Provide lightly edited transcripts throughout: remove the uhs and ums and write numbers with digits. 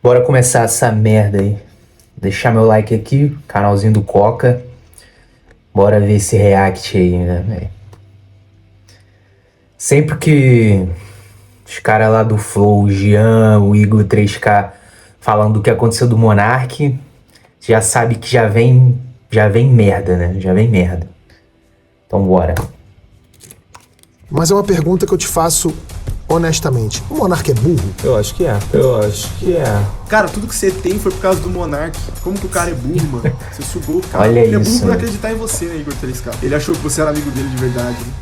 Bora começar essa merda aí. Deixar meu like aqui, canalzinho do Coca. Bora ver esse react aí, né, velho? Sempre que os caras lá do Flow, o Jean, o Igor 3K, falando do que aconteceu do Monark, já sabe que já vem merda, né? Já vem merda. Então bora. Mas é uma pergunta que eu te faço honestamente. O Monark é burro? Eu acho que é. Cara, tudo que você tem foi por causa do Monark. Como que o cara é burro, mano? Você sugou o cara. Olha Ele é burro isso, por né? acreditar em você, né, Igor 3K? Ele achou que você era amigo dele de verdade, né?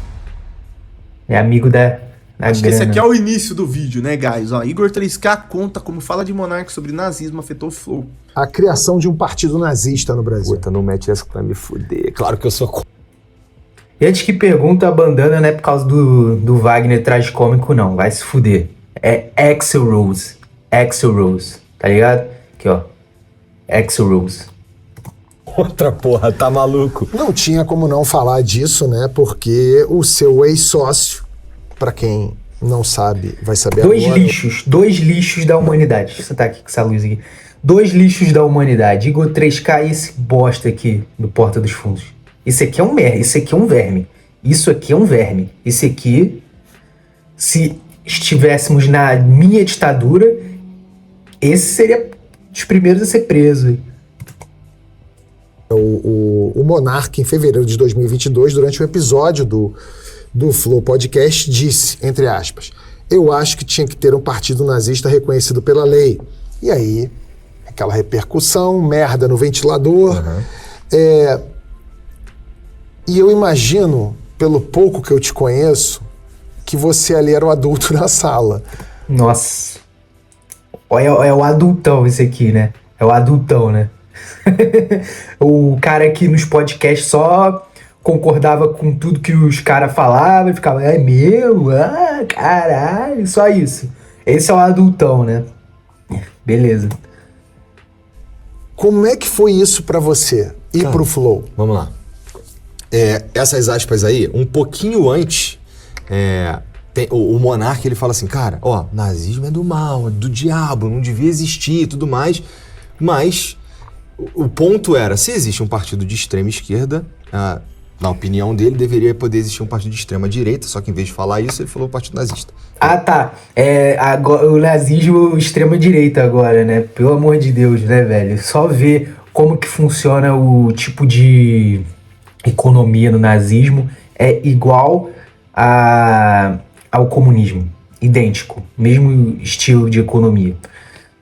É amigo da Acho que grana. esse aqui é o início do vídeo, né, guys? Ó, Igor 3K conta como fala de Monark sobre nazismo afetou o Flow. A criação de um partido nazista no Brasil. Puta, não mete essa pra me fuder. Claro que eu sou E antes que pergunta, a bandana não é por causa do Wagner tragicômico, não. Vai se fuder. É Axl Rose. Axl Rose. Tá ligado? Aqui, ó. Axl Rose. outra porra, tá maluco? Não tinha como não falar disso, né? Porque o seu ex-sócio, pra quem não sabe, vai saber Dois agora. lixos da humanidade. Deixa eu sentar aqui com essa luz aqui. 2 lixos da humanidade. Igor 3K e esse bosta aqui do Porta dos Fundos. Esse aqui é um merda. Esse aqui é um verme. Isso aqui é um verme. Esse aqui, se estivéssemos na minha ditadura, esse seria dos primeiros a ser preso. O Monark, em fevereiro de 2022, durante um episódio do Flow Podcast, disse, entre aspas, eu acho que tinha que ter um partido nazista reconhecido pela lei. E aí, aquela repercussão, merda no ventilador. Uhum. E eu imagino, pelo pouco que eu te conheço, que você ali era o adulto na sala. Nossa. É o adultão esse aqui, né? É o adultão, né? O cara que nos podcasts só concordava com tudo que os caras falavam e ficava, é meu? Ah, caralho, só isso. Esse é o adultão, né? Beleza. Como é que foi isso pra você, ir pro Flow? Vamos lá. Essas aspas aí, um pouquinho antes, o Monark, ele fala assim, cara, ó, nazismo é do mal, é do diabo, não devia existir e tudo mais, mas o ponto era, se existe um partido de extrema esquerda, na opinião dele, deveria poder existir um partido de extrema direita, só que em vez de falar isso, ele falou partido nazista. Ah, tá. Agora, o nazismo extrema direita agora, né? Pelo amor de Deus, né, velho? Só ver como que funciona o tipo de economia no nazismo é igual ao comunismo. Idêntico. Mesmo estilo de economia.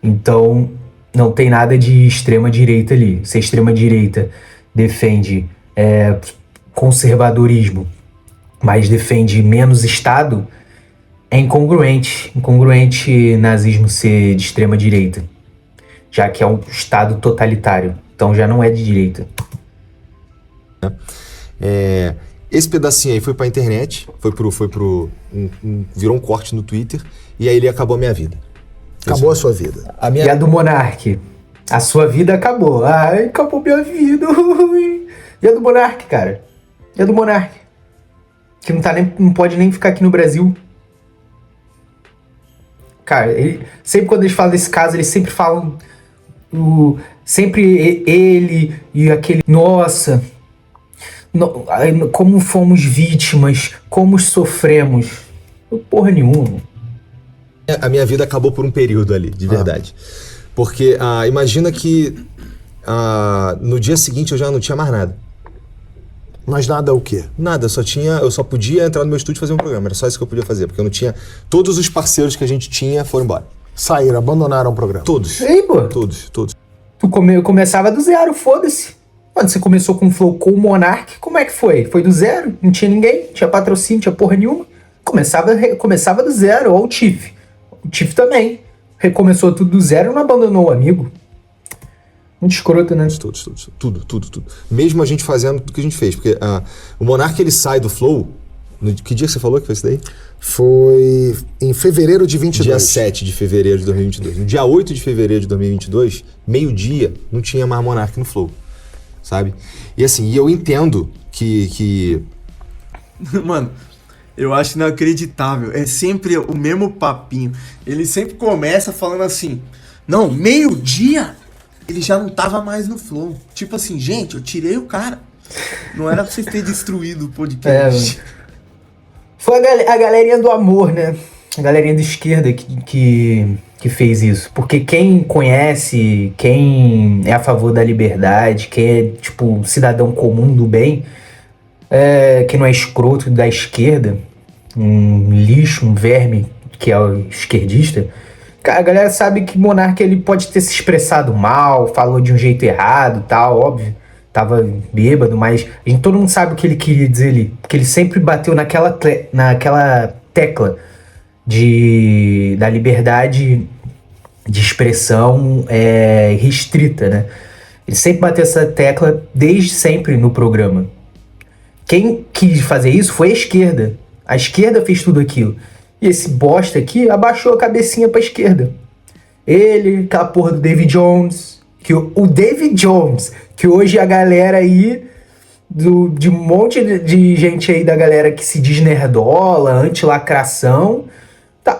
Então, não tem nada de extrema direita ali. Se a extrema direita defende conservadorismo, mas defende menos Estado, é incongruente nazismo ser de extrema direita, já que é um Estado totalitário, então já não é de direita. Esse pedacinho aí foi pra internet, virou um corte no Twitter, e aí ele acabou a minha vida. Acabou a sua vida. E a do Monark? A sua vida acabou. Ai, acabou minha vida. E a do Monark, cara? E a do Monark? Que não pode nem ficar aqui no Brasil. Cara, sempre quando eles falam desse caso, eles sempre falam sempre ele e aquele, nossa, como fomos vítimas, como sofremos. Porra nenhuma. A minha vida acabou por um período ali, de verdade. Porque imagina que no dia seguinte eu já não tinha mais nada. Mas nada o quê? Nada, eu só podia entrar no meu estúdio e fazer um programa. Era só isso que eu podia fazer, porque eu não tinha... Todos os parceiros que a gente tinha foram embora. Saíram, abandonaram o programa. Todos. Ei, pô. Todos. Tu começava do zero, foda-se. Quando você começou com o Flow, com o Monark, como é que foi? Foi do zero? Não tinha ninguém? Não tinha patrocínio, não tinha porra nenhuma? Começava do zero, ou o Tiff. O Tiff também. Recomeçou tudo do zero e não abandonou o amigo. Muito escroto, né? Todos. Tudo. Mesmo a gente fazendo tudo que a gente fez. Porque o Monark, ele sai do Flow... Que dia que você falou que foi isso daí? Foi em fevereiro de 22. Dia 7 de fevereiro de 2022. No dia 8 de fevereiro de 2022, meio-dia, não tinha mais Monark no Flow. Sabe? E assim, eu entendo que... Mano, eu acho inacreditável. É sempre o mesmo papinho. Ele sempre começa falando assim... Não, meio-dia, ele já não tava mais no Flow. Tipo assim, gente, eu tirei o cara. Não era pra vocês terem destruído o podcast. Foi a galerinha do amor, né? A galerinha da esquerda que fez isso. Porque quem conhece, quem é a favor da liberdade, quem é, tipo, cidadão comum do bem, quem não é escroto da esquerda, um lixo, um verme que é o esquerdista, a galera sabe que Monark ele pode ter se expressado mal, falou de um jeito errado, tal, óbvio. Tava bêbado, mas todo mundo sabe o que ele queria dizer ali. Porque ele sempre bateu naquela tecla da liberdade de expressão restrita, né? Ele sempre bateu essa tecla desde sempre no programa. Quem quis fazer isso foi a esquerda. A esquerda fez tudo aquilo. E esse bosta aqui abaixou a cabecinha pra esquerda. Ele, aquela porra do David Jones. Que o David Jones, que hoje a galera aí, de um monte de gente aí da galera que se diz nerdola, anti-lacração,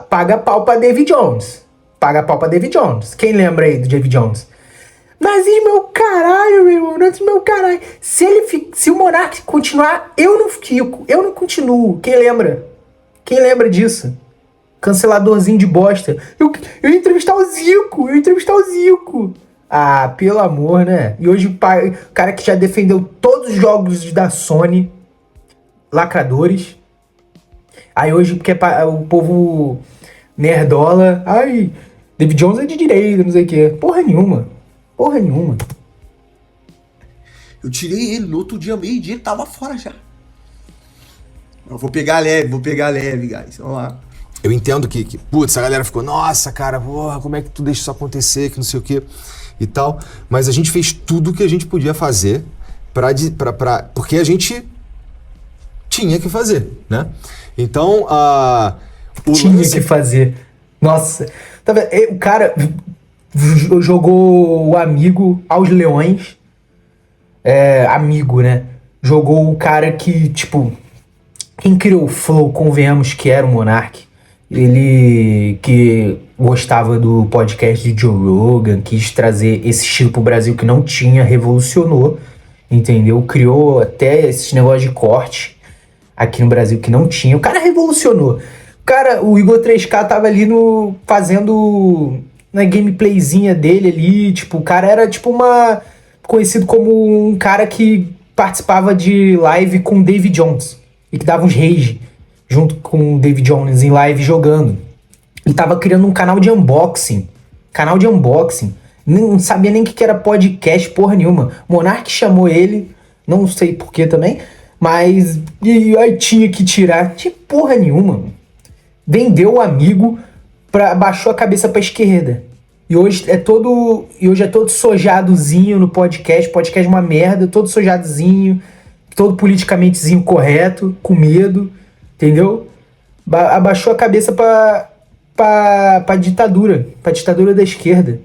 paga pau pra David Jones. Paga pau pra David Jones. Quem lembra aí do David Jones? Nazismo é o caralho, meu irmão. Nazismo é o caralho. Se o Monark continuar, eu não fico. Eu não continuo. Quem lembra? Quem lembra disso? Canceladorzinho de bosta. Eu ia entrevistar o Zico. Ah, pelo amor, né? E hoje o cara que já defendeu todos os jogos da Sony, lacradores. Aí hoje, porque o povo nerdola, ai, David Jones é de direita, não sei o quê. Porra nenhuma. Eu tirei ele no outro dia, meio-dia, ele tava fora já. Eu vou pegar leve, guys. Vamos lá. Eu entendo que putz, a galera ficou, nossa, cara, porra, como é que tu deixa isso acontecer, que não sei o quê e tal. Mas a gente fez tudo o que a gente podia fazer porque a gente tinha que fazer, né? Então, que fazer. Nossa. Tá vendo? O cara jogou o amigo aos leões. Amigo, né? Jogou o cara que, tipo... Quem criou o Flow, convenhamos que era o Monark. Ele que gostava do podcast de Joe Rogan, quis trazer esse estilo pro Brasil que não tinha, revolucionou, entendeu? Criou até esses negócios de corte aqui no Brasil que não tinha. O cara revolucionou. O Igor 3K tava ali fazendo na gameplayzinha dele ali, tipo, o cara era tipo conhecido como um cara que participava de live com o David Jones e que dava uns rage junto com o David Jones em live jogando. Ele tava criando um canal de unboxing. Não sabia nem o que era podcast, porra nenhuma. Monark chamou ele, não sei porquê também, mas aí tinha que tirar. Tinha porra nenhuma. Vendeu o amigo, baixou a cabeça pra esquerda. E hoje é todo sojadozinho no podcast. Podcast é uma merda, todo sojadozinho, todo politicamentezinho correto, com medo. Entendeu? Abaixou a cabeça pra ditadura. Pra ditadura da esquerda.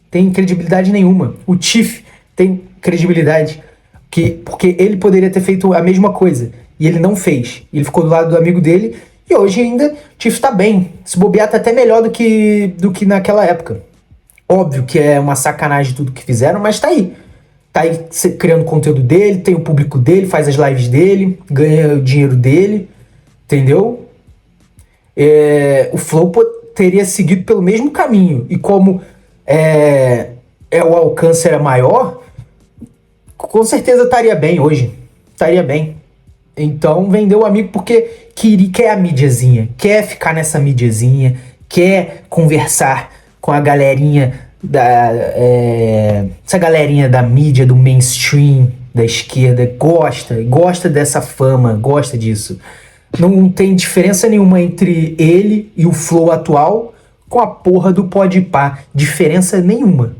Tem credibilidade nenhuma. O Tiff tem credibilidade. Porque ele poderia ter feito a mesma coisa. E ele não fez. Ele ficou do lado do amigo dele. E hoje ainda o Tiff tá bem. Se bobear tá até melhor do que naquela época. Óbvio que é uma sacanagem tudo que fizeram, mas tá aí. Tá aí criando o conteúdo dele, tem o público dele, faz as lives dele, ganha o dinheiro dele. Entendeu? O Flow teria seguido pelo mesmo caminho. E como o alcance era maior, com certeza estaria bem hoje. Estaria bem. Então vendeu o amigo porque quer a mídiazinha. Quer ficar nessa mídiazinha. Quer conversar com a galerinha essa galerinha da mídia, do mainstream, da esquerda. Gosta dessa fama, gosta disso. Não tem diferença nenhuma entre ele e o Flow atual com a porra do Podpah. Diferença nenhuma.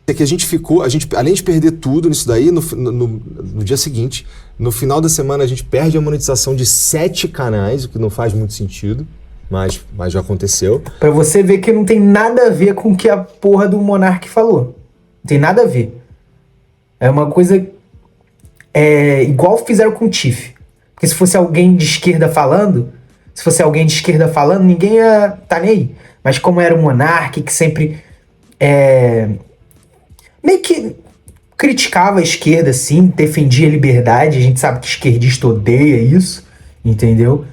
É que a gente, além de perder tudo nisso daí, no dia seguinte, no final da semana a gente perde a monetização de 7 canais, o que não faz muito sentido, mas já aconteceu. Pra você ver que não tem nada a ver com o que a porra do Monark falou. Não tem nada a ver. É uma coisa... igual fizeram com o Tiff. Porque se fosse alguém de esquerda falando, ninguém ia tá nem aí. mas como era o Monark, que sempre meio que criticava a esquerda, assim, defendia a liberdade. A gente sabe que esquerdista odeia isso, entendeu?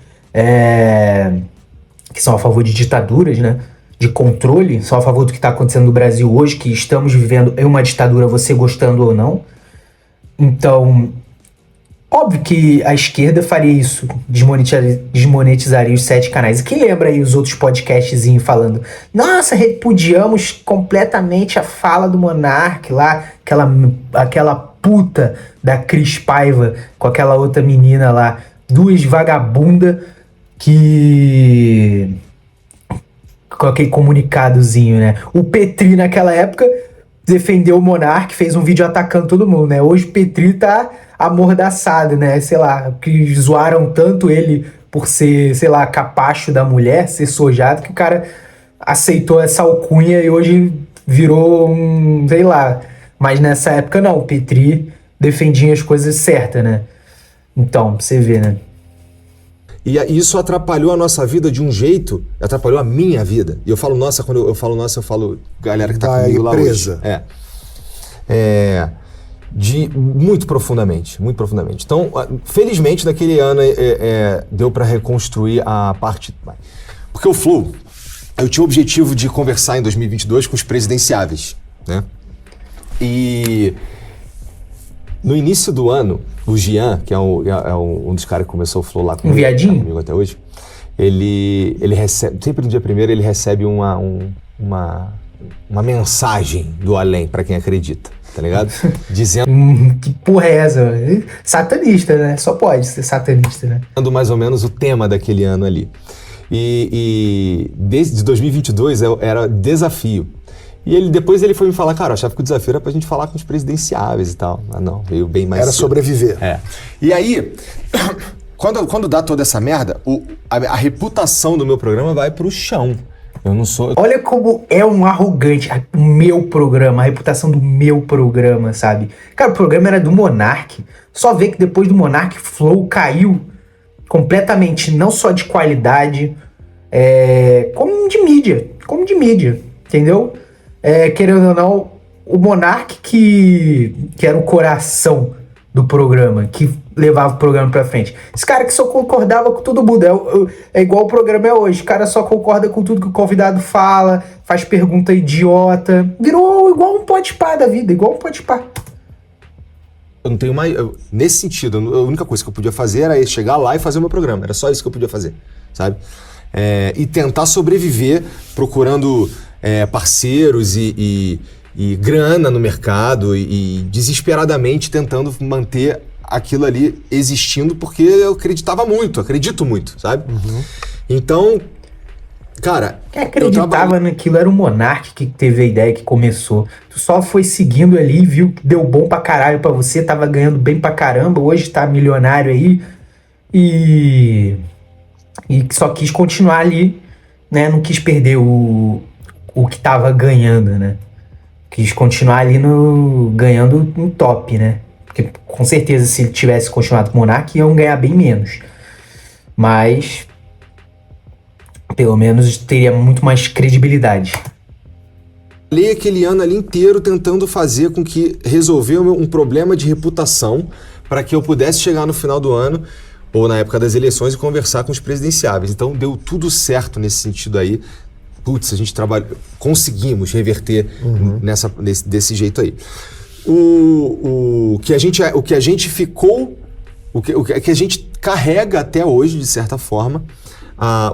Que são a favor de ditaduras, né? De controle, são a favor do que está acontecendo no Brasil hoje, que estamos vivendo em uma ditadura, você gostando ou não. Então, óbvio que a esquerda faria isso, desmonetizaria os 7 canais. E quem lembra aí os outros podcastzinhos falando, nossa, repudiamos completamente a fala do Monark lá, aquela puta da Cris Paiva com aquela outra menina lá, 2 vagabundas que... com aquele comunicadozinho, né? O Petri, naquela época, defendeu o Monark, fez um vídeo atacando todo mundo, né? Hoje o Petri tá amordaçado, né? Sei lá, que zoaram tanto ele por ser, sei lá, capacho da mulher, ser sojado, que o cara aceitou essa alcunha e hoje virou um, sei lá. Mas nessa época não, o Petri defendia as coisas certas, né? Então, pra você ver, né? E isso atrapalhou a nossa vida de um jeito, atrapalhou a minha vida. E eu falo nossa, quando eu falo nossa, eu falo galera que tá comigo lá hoje. Muito profundamente, muito profundamente. Então, felizmente, naquele ano deu para reconstruir a parte... Porque o Flow, eu tinha o objetivo de conversar em 2022 com os presidenciáveis, né? E no início do ano, o Gian, que é um dos caras que começou o Flow lá comigo, viadinho? Tá comigo até hoje, ele recebe, sempre no dia 1º, ele recebe uma mensagem do além, pra quem acredita, tá ligado? Dizendo que porra é essa? Satanista, né? Só pode ser satanista, né? mais ou menos o tema daquele ano ali. E desde 2022 era desafio. E depois ele foi me falar, cara, eu achava que o desafio era pra gente falar com os presidenciáveis e tal. Ah, não, veio bem mais Era cedo. sobreviver. E aí, quando dá toda essa merda, a reputação do meu programa vai pro chão. Eu não sou... Olha como é um arrogante o meu programa, a reputação do meu programa, sabe? Cara, o programa era do Monark. Só vê que depois do Monark, Flow caiu completamente, não só de qualidade, como de mídia, entendeu? Querendo ou não, o Monark que era o coração do programa, que levava o programa pra frente. Esse cara que só concordava com todo mundo. É igual o programa é hoje. O cara só concorda com tudo que o convidado fala, faz pergunta idiota. Virou igual um podpah da vida, igual um podpah. Eu não tenho mais... nesse sentido, a única coisa que eu podia fazer era chegar lá e fazer o meu programa. Era só isso que eu podia fazer, sabe? E tentar sobreviver procurando parceiros e grana no mercado e desesperadamente tentando manter aquilo ali existindo, porque eu acredito muito, sabe? Uhum. Então, cara... Quem acreditava naquilo era o Monark que teve a ideia, que começou. Tu só foi seguindo ali, viu que deu bom pra caralho pra você, tava ganhando bem pra caramba, hoje tá milionário aí e só quis continuar ali, né? Não quis perder o que tava ganhando, né? Quis continuar ali ganhando no top, né? Porque com certeza se ele tivesse continuado com o Monark, iam ganhar bem menos. Mas pelo menos teria muito mais credibilidade. Falei aquele ano ali inteiro tentando fazer com que resolver um problema de reputação para que eu pudesse chegar no final do ano ou na época das eleições e conversar com os presidenciáveis. Então deu tudo certo nesse sentido aí. Putz, a gente conseguimos reverter desse jeito aí. O que a gente ficou, o que a gente carrega até hoje, de certa forma,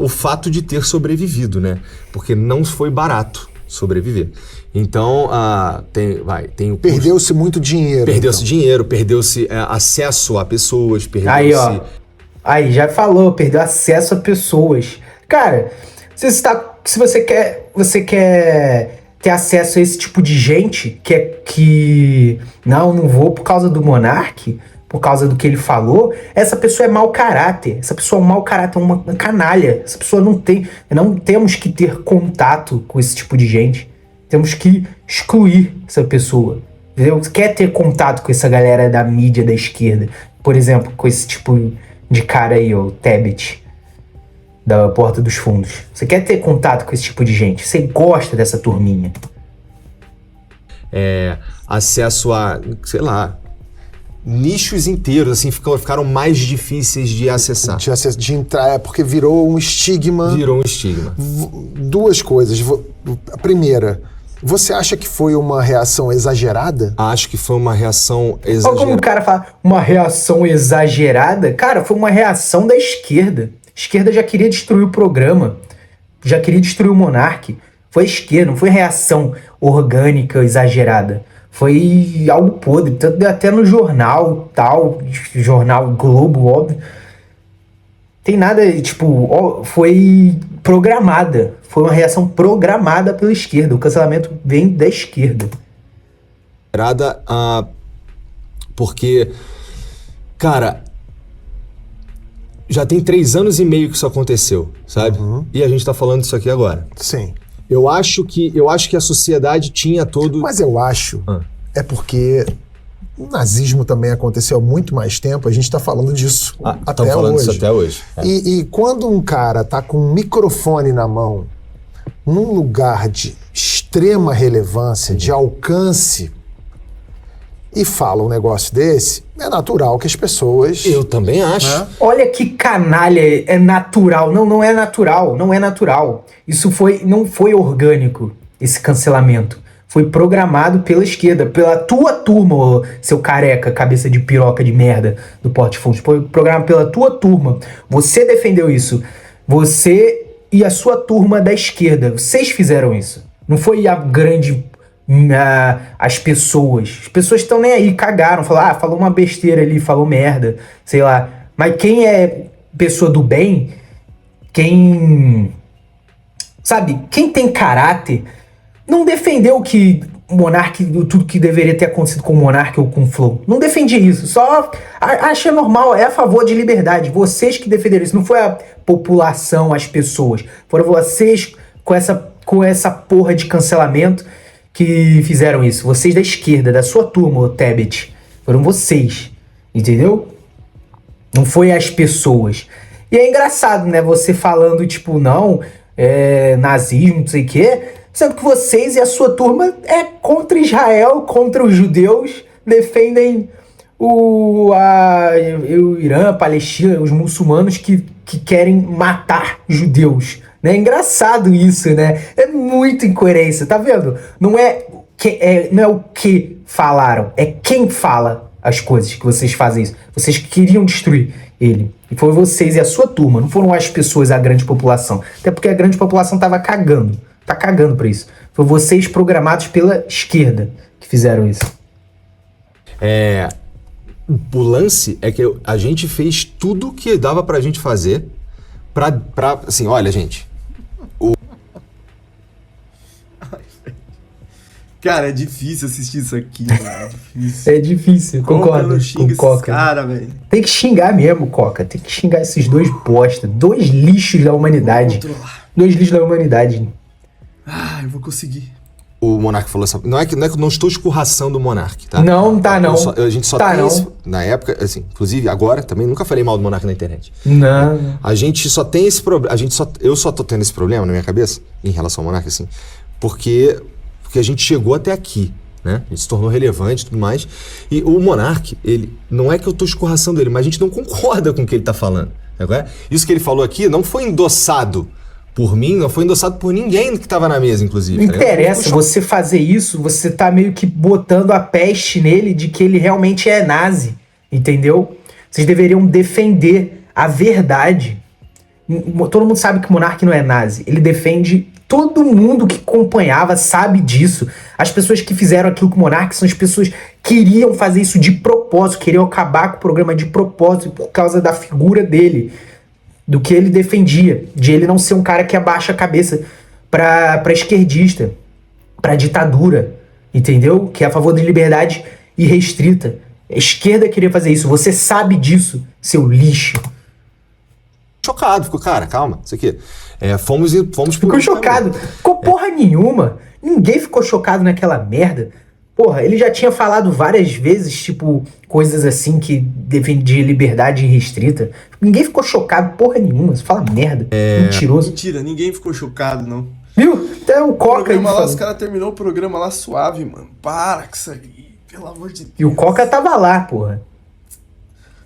o fato de ter sobrevivido, né? Porque não foi barato sobreviver. Então, tem o... Perdeu-se muito dinheiro. Perdeu-se dinheiro, perdeu-se acesso a pessoas, perdeu-se... Aí, já falou, perdeu acesso a pessoas. Cara, se você quer ter acesso a esse tipo de gente que não vou por causa do Monark, por causa do que ele falou, essa pessoa é mau caráter. Essa pessoa é um mau caráter, uma canalha. Essa pessoa não temos que ter contato com esse tipo de gente. Temos que excluir essa pessoa. Entendeu? Você quer ter contato com essa galera da mídia da esquerda, por exemplo, com esse tipo de cara aí, o Tebet. da Porta dos Fundos. Você quer ter contato com esse tipo de gente. Você gosta dessa turminha. Acesso a, sei lá, nichos inteiros, assim, ficaram mais difíceis de acessar. De entrar, porque virou um estigma. Virou um estigma. Duas coisas. A primeira, você acha que foi uma reação exagerada? Acho que foi uma reação Olha exagerada. como o cara fala, uma reação exagerada. Cara, foi uma reação da esquerda. A esquerda já queria destruir o programa. Já queria destruir o Monark. Foi a esquerda, não foi reação orgânica, exagerada. Foi algo podre, até no jornal, tal, jornal Globo, óbvio. Tem nada, tipo, foi programada. Foi uma reação programada pela esquerda. O cancelamento vem da esquerda. Porque, cara, já tem 3 anos e meio que isso aconteceu, sabe? E a gente tá falando disso aqui agora. Sim. Eu acho que a sociedade tinha todo... Mas eu acho, é porque o nazismo também aconteceu há muito mais tempo, a gente tá falando disso até Estamos falando hoje. disso até hoje. E quando um cara tá com um microfone na mão, num lugar de extrema relevância, de alcance, e fala um negócio desse, é natural que as pessoas... Eu também acho. Olha que canalha, é natural. Não é natural, não é natural. Isso não foi orgânico, esse cancelamento. Foi programado pela esquerda, pela tua turma, ô, seu careca, cabeça de piroca de merda do Porta dos Fundos. Foi programado pela tua turma. Você defendeu isso. Você e a sua turma da esquerda. Vocês fizeram isso. Não foi a grande... as pessoas. As pessoas estão nem aí, cagaram. Falaram, falou uma besteira ali, falou merda. Sei lá. Mas quem é pessoa do bem, sabe, quem tem caráter, não defendeu que o Monark, tudo que deveria ter acontecido com o Monark ou com o Flow. Não defendia isso. Só acha normal, é a favor de liberdade. Vocês que defenderam isso. Não foi a população, as pessoas. Foram vocês com essa porra de cancelamento que fizeram isso. Vocês da esquerda, da sua turma, o Tebet. Foram vocês. Entendeu? Não foi as pessoas. E é engraçado, né? Você falando, tipo, não, nazismo, não sei o quê. Sendo que vocês e a sua turma é contra Israel, contra os judeus, defendem o Irã, a Palestina, os muçulmanos que querem matar judeus. É engraçado isso, né? É muita incoerência, tá vendo? Não é o que falaram, é quem fala as coisas que vocês fazem isso. Vocês queriam destruir ele. E foi vocês e a sua turma, não foram as pessoas, a grande população. Até porque a grande população tava cagando. Tá cagando pra isso. Foi vocês programados pela esquerda que fizeram isso. O lance é que a gente fez tudo que dava pra gente fazer pra assim, olha, gente... Cara, é difícil assistir isso aqui, mano. É difícil. É difícil, concordo com Coca. Cara, velho. Tem que xingar mesmo, Coca. Tem que xingar esses dois bosta. 2 lixos da humanidade. 2 lixos da humanidade. Eu vou conseguir. O Monark falou essa... Não é que eu não estou escorraçando o Monark, tá? Não, tá não. A gente só tá tem não. esse... Na época, assim, inclusive agora, também nunca falei mal do Monark na internet. Não. A gente só tem esse problema... Eu só tô tendo esse problema na minha cabeça, em relação ao Monark, assim, porque a gente chegou até aqui, né? A gente se tornou relevante e tudo mais. E o Monark, ele... Não é que eu tô escorraçando ele, mas a gente não concorda com o que ele tá falando. Agora, isso que ele falou aqui não foi endossado por mim, não foi endossado por ninguém que tava na mesa, inclusive. Não interessa, você fazer isso, você tá meio que botando a peste nele de que ele realmente é nazi, entendeu? Vocês deveriam defender a verdade. Todo mundo sabe que o Monark não é nazi. Ele defende... Todo mundo que acompanhava sabe disso. As pessoas que fizeram aquilo com o Monark são as pessoas que queriam fazer isso de propósito, queriam acabar com o programa de propósito por causa da figura dele, do que ele defendia, de ele não ser um cara que abaixa a cabeça pra esquerdista, pra ditadura, entendeu? Que é a favor de liberdade irrestrita. A esquerda queria fazer isso, você sabe disso, seu lixo. Chocado, ficou, cara, calma, isso aqui. Fomos Ficou chocado. Ficou porra nenhuma. Ninguém ficou chocado naquela merda. Porra, ele já tinha falado várias vezes, tipo, coisas assim que defendia liberdade restrita. Ninguém ficou chocado, porra nenhuma. Você fala merda. Mentiroso. Mentira, ninguém ficou chocado, não. Viu? Até o O Coca aí programa lá, falou. os caras terminou o programa lá suave, mano. Para com isso aí, pelo amor de Deus. E o Coca tava lá, porra.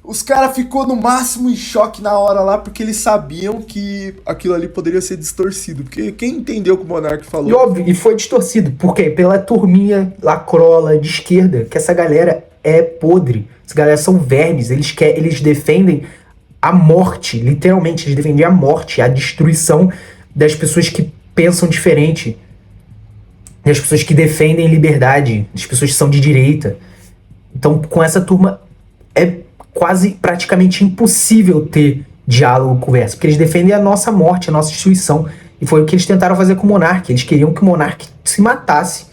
Os caras ficou no máximo em choque na hora lá, porque eles sabiam que aquilo ali poderia ser distorcido. Porque quem entendeu o que o Monark falou? E óbvio, e foi distorcido. Por quê? Pela turminha lacrola de esquerda, que essa galera é podre. Essa galera são vermes. Eles defendem a morte, literalmente. Eles defendem a morte, a destruição das pessoas que pensam diferente. Das pessoas que defendem liberdade. Das pessoas que são de direita. Então, com essa turma, é quase praticamente impossível ter diálogo, conversa. Porque eles defendem a nossa morte, a nossa destruição. E foi o que eles tentaram fazer com o Monark. Eles queriam que o Monark se matasse.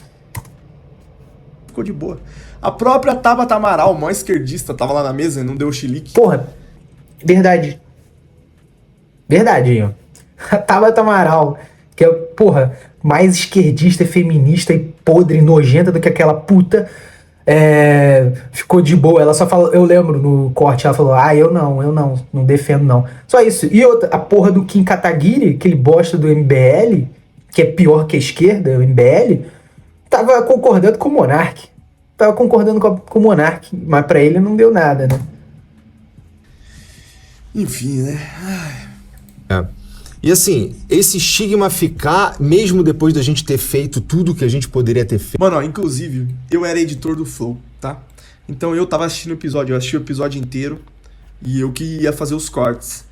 Ficou de boa. A própria Tabata Amaral, mó esquerdista, tava lá na mesa e não deu chilique. Porra, verdade. Verdade, aí, ó. A Tabata Amaral, que é, porra, mais esquerdista, feminista e podre, nojenta do que aquela puta, ficou de boa. Ela só falou, eu lembro no corte, ela falou, eu não defendo não. Só isso. E outra, a porra do Kim Kataguiri, aquele bosta do MBL, que é pior que a esquerda, o MBL, tava concordando com o Monark. Tava concordando com o Monark, mas pra ele não deu nada, né? Enfim, né? E assim, esse estigma ficar, mesmo depois da gente ter feito tudo que a gente poderia ter feito. Mano, ó, inclusive, eu era editor do Flow, tá? Então eu tava assistindo o episódio, eu assisti o episódio inteiro e eu que ia fazer os cortes.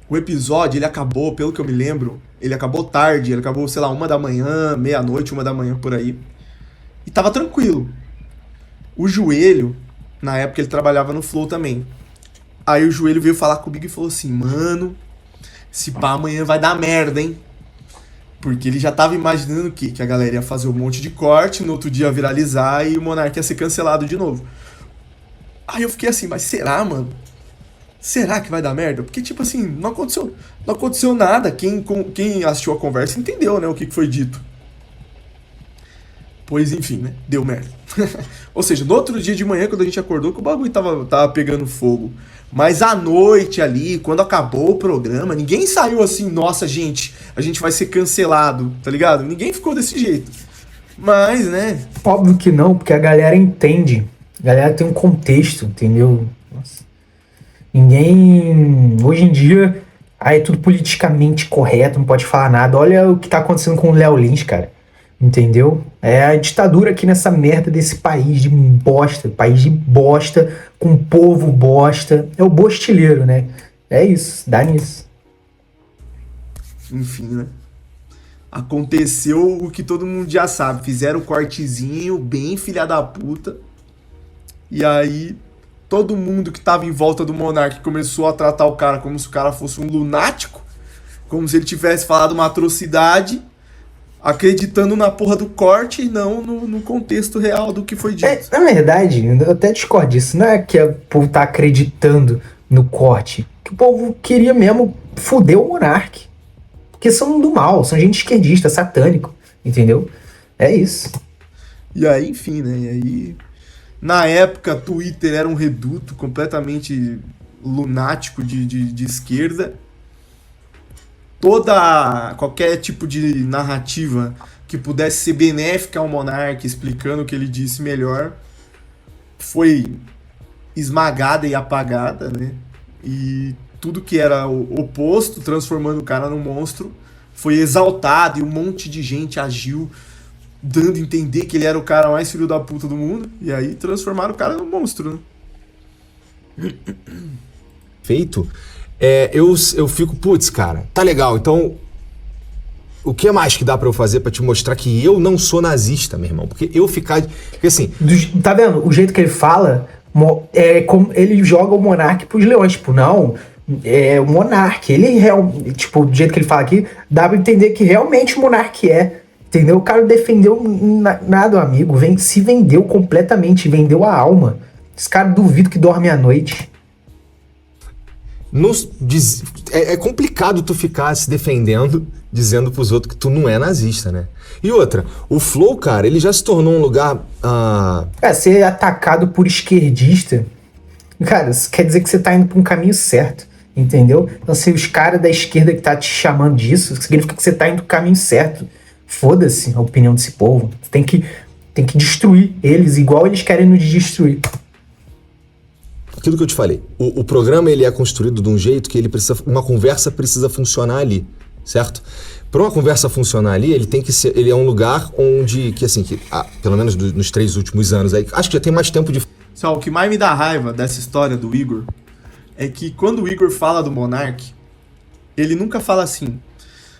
O episódio, ele acabou, pelo que eu me lembro, ele acabou tarde, ele acabou, sei lá, 1 da manhã, meia-noite, 1 da manhã, por aí. E tava tranquilo. O Joelho, na época ele trabalhava no Flow também. Aí o Joelho veio falar comigo e falou assim, mano, se pá amanhã vai dar merda, hein? Porque ele já tava imaginando que a galera ia fazer um monte de corte, no outro dia ia viralizar e o Monark ia ser cancelado de novo. Aí eu fiquei assim, mas será, mano? Será que vai dar merda? Porque, tipo assim, não aconteceu nada. Quem assistiu a conversa entendeu, né, o que foi dito. Pois enfim, né? Deu merda. Ou seja, no outro dia de manhã, quando a gente acordou, que o bagulho tava pegando fogo. Mas à noite ali, quando acabou o programa, ninguém saiu assim, nossa, gente, a gente vai ser cancelado, tá ligado? Ninguém ficou desse jeito. Mas, né? Óbvio que não, porque a galera entende. A galera tem um contexto, entendeu? Nossa. Ninguém... Hoje em dia, é tudo politicamente correto, não pode falar nada. Olha o que tá acontecendo com o Léo Lins, cara. Entendeu? É a ditadura aqui nessa merda desse país de bosta. País de bosta, com povo bosta. É o bostileiro, né? É isso, dá nisso. Enfim, né? Aconteceu o que todo mundo já sabe. Fizeram um cortezinho bem filha da puta. E aí, todo mundo que tava em volta do Monark começou a tratar o cara como se o cara fosse um lunático. Como se ele tivesse falado uma atrocidade. Acreditando na porra do corte e não no contexto real do que foi dito. Na verdade, eu até discordo disso. Não é que o povo tá acreditando no corte. Que o povo queria mesmo foder o Monark. Porque são do mal, são gente esquerdista, satânico. Entendeu? É isso. E aí, enfim, né? E aí... Na época, Twitter era um reduto completamente lunático de esquerda. Qualquer tipo de narrativa que pudesse ser benéfica ao Monark, explicando o que ele disse melhor, foi esmagada e apagada, né? E tudo que era o oposto, transformando o cara num monstro, foi exaltado e um monte de gente agiu dando a entender que ele era o cara mais filho da puta do mundo, e aí transformaram o cara num monstro, né? Feito. Eu fico, putz, cara, tá legal, então o que mais que dá pra eu fazer pra te mostrar que eu não sou nazista, meu irmão? Porque assim... Tá vendo? O jeito que ele fala, é como ele joga o Monark pros leões. Tipo, não, é o Monark. Tipo, do jeito que ele fala aqui, dá pra entender que realmente o Monark é. Entendeu? O cara defendeu nada, amigo. Se vendeu completamente, vendeu a alma. Esse cara duvido que dorme à noite. É complicado tu ficar se defendendo dizendo pros outros que tu não é nazista, né? E outra, o Flow, cara, ele já se tornou um lugar... Ser atacado por esquerdista, cara, isso quer dizer que você tá indo pra um caminho certo, entendeu? Então, se os caras da esquerda que tá te chamando disso, significa que você tá indo pro caminho certo. Foda-se a opinião desse povo. Você tem que destruir eles, igual eles querem nos destruir. Aquilo que eu te falei, o programa ele é construído de um jeito que ele precisa, uma conversa precisa funcionar ali, certo? Para uma conversa funcionar ali, ele é um lugar onde, pelo menos nos 3 últimos anos, aí, acho que já tem mais tempo de... Só, o que mais me dá raiva dessa história do Igor é que quando o Igor fala do Monark, ele nunca fala assim: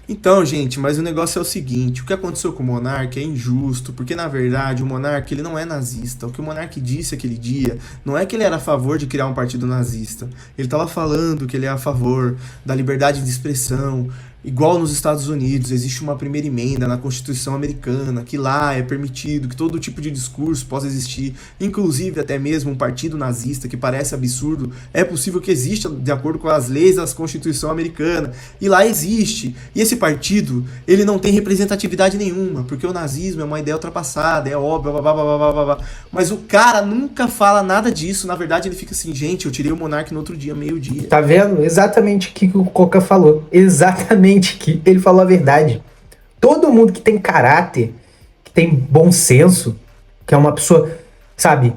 então, gente, mas o negócio é o seguinte, o que aconteceu com o Monark é injusto, porque na verdade o Monark ele não é nazista. O que o Monark disse aquele dia não é que ele era a favor de criar um partido nazista. Ele estava falando que ele é a favor da liberdade de expressão. Igual nos Estados Unidos, existe uma primeira emenda na Constituição americana, que lá é permitido que todo tipo de discurso possa existir, inclusive até mesmo um partido nazista, que parece absurdo, é possível que exista de acordo com as leis da Constituição americana, e lá existe. E esse partido, ele não tem representatividade nenhuma, porque o nazismo é uma ideia ultrapassada, é óbvio, blá, blá, blá, blá, blá, blá. Mas o cara nunca fala nada disso, na verdade ele fica assim: gente, eu tirei o Monark no outro dia, meio-dia. Tá vendo? Exatamente o que o Coca falou. Exatamente que ele falou a verdade. Todo mundo que tem caráter, que tem bom senso, que é uma pessoa, sabe,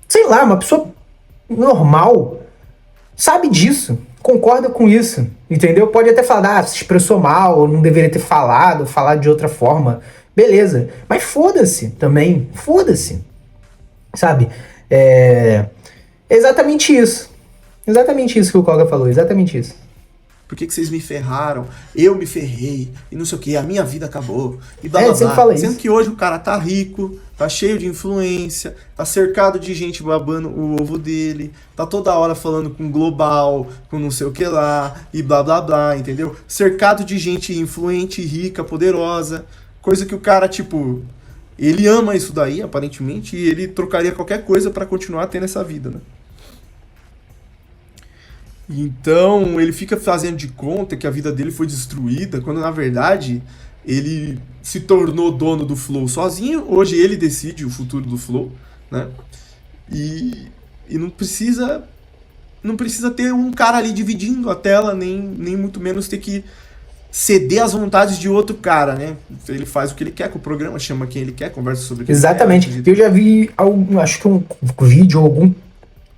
sei lá, uma pessoa normal, sabe disso, concorda com isso, entendeu? Pode até falar, se expressou mal, não deveria ter falado, falar de outra forma, beleza. Mas foda-se também, foda-se, sabe? Exatamente isso. Exatamente isso que o Koga falou, exatamente isso. Por que vocês me ferraram? Eu me ferrei, e não sei o que, a minha vida acabou, e blá blá sempre blá. fala Sendo isso. que hoje o cara tá rico, tá cheio de influência, tá cercado de gente babando o ovo dele, tá toda hora falando com global, com não sei o que lá, e blá blá blá, entendeu? Cercado de gente influente, rica, poderosa, coisa que o cara, tipo, ele ama isso daí, aparentemente, e ele trocaria qualquer coisa pra continuar tendo essa vida, né? Então, ele fica fazendo de conta que a vida dele foi destruída, quando na verdade ele se tornou dono do Flow sozinho. Hoje ele decide o futuro do Flow, né? E não precisa ter um cara ali dividindo a tela, nem muito menos ter que ceder às vontades de outro cara, né? Ele faz o que ele quer com o programa, chama quem ele quer, conversa sobre o que Exatamente. ele quer. Eu já vi, acho que um vídeo, algum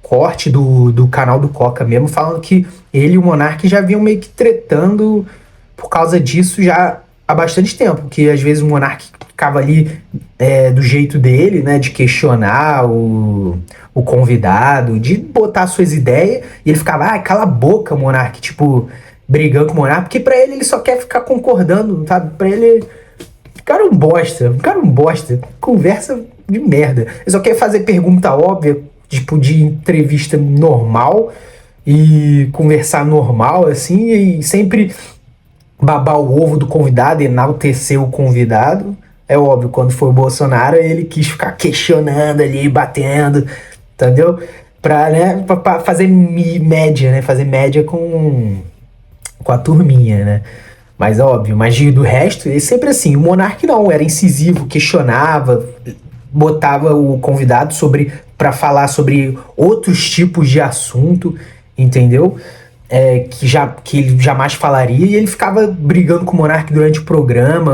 corte do canal do Coca mesmo, falando que ele e o Monark já vinham meio que tretando por causa disso já há bastante tempo, que às vezes o Monark ficava ali do jeito dele, né, de questionar o convidado, de botar suas ideias, e ele ficava, cala a boca, Monark, tipo, brigando com o Monark, porque pra ele só quer ficar concordando, sabe, pra ele... O cara é um bosta, conversa de merda, ele só quer fazer pergunta óbvia, tipo de entrevista normal e conversar normal, assim, e sempre babar o ovo do convidado, enaltecer o convidado. É óbvio, quando foi o Bolsonaro, ele quis ficar questionando ali, batendo, entendeu? Pra fazer média, né? Fazer média com a turminha, né? Mas é óbvio, mas do resto, ele sempre assim. O Monark não, era incisivo, questionava, botava o convidado para falar sobre outros tipos de assunto, entendeu? Que ele jamais falaria, e ele ficava brigando com o Monark durante o programa,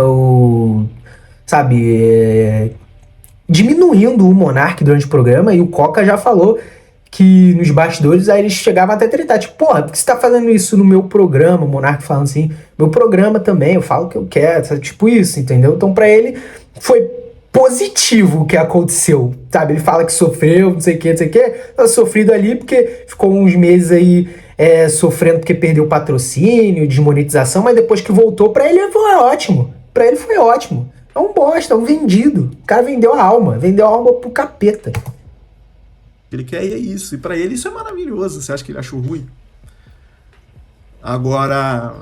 diminuindo o Monark durante o programa, e o Coca já falou que nos bastidores aí eles chegavam até a tretar, tipo, porra, por que você tá fazendo isso no meu programa? O Monark falando assim, meu programa também, eu falo o que eu quero, sabe? Tipo isso, entendeu? Então pra ele foi positivo o que aconteceu, sabe? Ele fala que sofreu, não sei o que, tá sofrido ali porque ficou uns meses aí sofrendo porque perdeu o patrocínio, desmonetização, mas depois que voltou, pra ele foi ótimo. Pra ele foi ótimo. É um bosta, é um vendido. O cara vendeu a alma pro capeta. Ele quer é isso, e pra ele isso é maravilhoso. Você acha que ele achou ruim? Agora,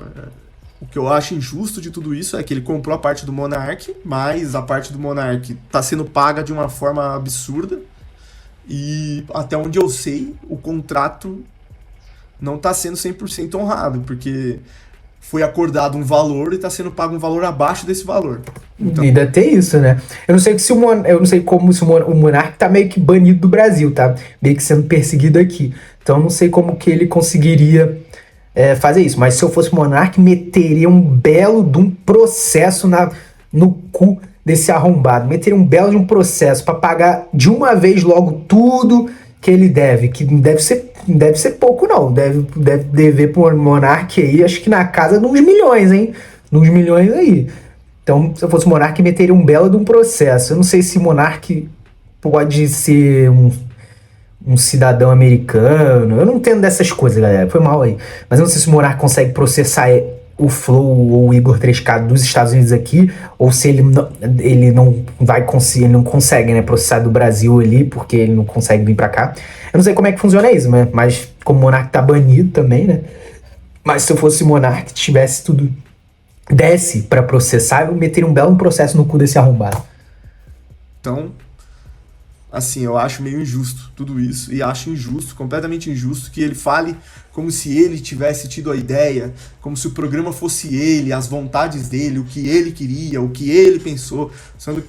o que eu acho injusto de tudo isso é que ele comprou a parte do Monark, mas a parte do Monark tá sendo paga de uma forma absurda, e até onde eu sei, o contrato não tá sendo 100% honrado, porque foi acordado um valor e tá sendo pago um valor abaixo desse valor. Então, Ainda tem isso, né? Eu não sei se eu não sei como se o Monark tá meio que banido do Brasil, tá? Meio que sendo perseguido aqui. Então eu não sei como que ele conseguiria fazer isso. Mas se eu fosse Monark, meteria um belo de um processo no cu desse arrombado. Meteria um belo de um processo pra pagar de uma vez logo tudo que ele deve. Que não deve ser pouco, não. Deve dever pro Monark aí, acho que na casa de uns milhões, hein? Uns milhões aí. Então, se eu fosse Monark, meteria um belo de um processo. Eu não sei se Monark pode ser um cidadão americano. Eu não entendo dessas coisas, galera. Foi mal aí. Mas eu não sei se o Monark consegue processar o Flow ou o Igor 3K dos Estados Unidos aqui, ou se ele não vai conseguir, ele não consegue, né, processar do Brasil ali, porque ele não consegue vir pra cá. Eu não sei como é que funciona isso, né? Mas como o Monark tá banido também, né? Mas se eu fosse Monark, tivesse tudo... Desce pra processar, eu meteria um belo processo no cu desse arrombado. Então, assim, eu acho meio injusto tudo isso. E acho injusto, completamente injusto, que ele fale como se ele tivesse tido a ideia, como se o programa fosse ele, as vontades dele, o que ele queria, o que ele pensou.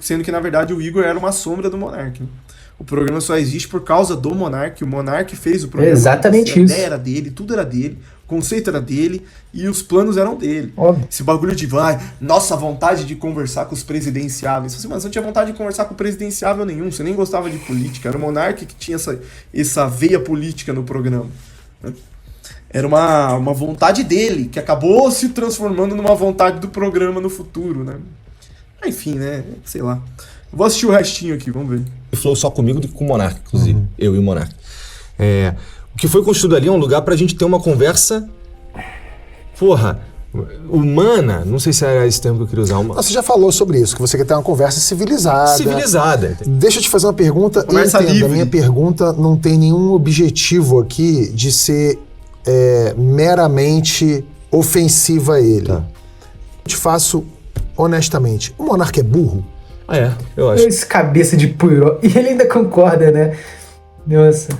Sendo que, na verdade, o Igor era uma sombra do Monark. O programa só existe por causa do Monark. O Monark fez o programa. Exatamente isso. A ideia era dele, tudo era dele. O conceito era dele e os planos eram dele. Óbvio. Esse bagulho de nossa vontade de conversar com os presidenciáveis. Você não tinha vontade de conversar com o presidenciável nenhum, você nem gostava de política. Era o Monark que tinha essa veia política no programa. Era uma vontade dele, que acabou se transformando numa vontade do programa no futuro, né? Enfim, né? Sei lá. Vou assistir o restinho aqui, vamos ver. Ele falou só comigo do que com o Monark, inclusive. Eu e o Monark. O que foi construído ali é um lugar pra gente ter uma conversa, humana. Não sei se era esse termo que eu queria usar. Você já falou sobre isso, que você quer ter uma conversa civilizada. Civilizada. Deixa eu te fazer uma pergunta. Conversa livre. A minha pergunta não tem nenhum objetivo aqui de ser meramente ofensiva a ele. Tá. Eu te faço honestamente. O Monark é burro? Eu acho Esse cabeça de puro. E ele ainda concorda, né? Nossa.